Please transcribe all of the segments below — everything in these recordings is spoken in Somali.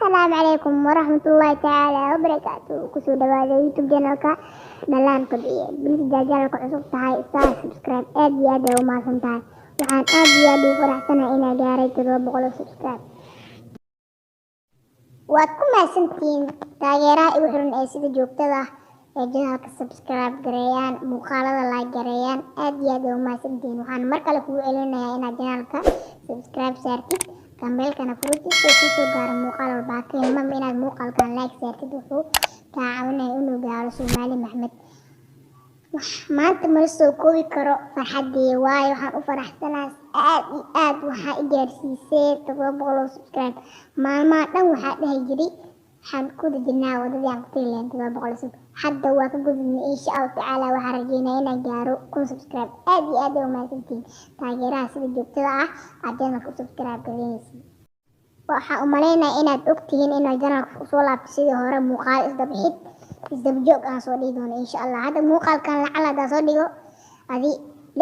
السلام عليكم ورحمة الله تعالى وبركاته. كسو دوادا يوتيوب جانالكا دلان قبعية بليس جاجانالكا عصوب تهاي ساس سبسكرايب آدي آدي وما سنتهاي وحان آدي آدي فرحتنا إنا جاري تدوى بقولو سبسكرايب واتكم سنتين تاغيرها وحرون ايسيدا جوبتدا جانالكا سبسكرايب جريان مقالة لايك جريان آدي آدي وما سنتين وحان مركا لكو إلينا إنا جانالكا سبسكرايب سارتي كامبيلكana furutiisa ku soo gaaro muuqaal walba ka hilmaam inaad muuqaalkan like saartid wuxuu ka caawinayaa inuu gaaro Soomaali Maxmed maanta ma soo koobi karo farxadii waayo waxaan u faraxsanahay aad waxa i gaarsiisay 700 subscribe maalmaha dhan waxa dhahay jiri waxaan ku dejinaa wadadii aan ku tiileen 700 hadda waa ka gudubnay insha Allah taala waxaan rajeynayaa inaan gaaro 1000 subscribe aad u mahadsantiin taageeraha sida joogtada ah aadna ku subscribe gareynaysid waxaan u maleynayaa inaad ogtihiin inaan janaalka soo laabto sidii hore muuqaal isdaba joog aan soo dhigi doono insha Allah hadda muuqaalkan lacala soo dhigo adi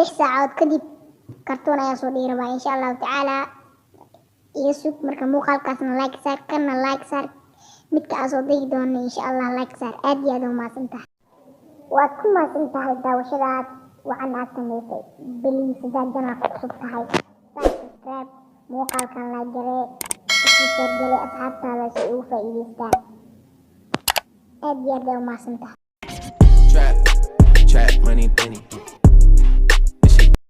6 saacadood kadib kartoon ayaa soo dhigi rabaa insha Allah taala iyo sug marka muuqaalkaasna like saar kana like saar midka aan soo dhigi doono insha Allah like saar aad u mahadsantahay waad ku mahadsantahay daawashadaad waxaan aad sameysay beliis janaalka cusub tahay subscribe muuqaalkan like garee share garee asxaabtaada si ugu faa'iideystaan aad u mahadsantahay Trap money penny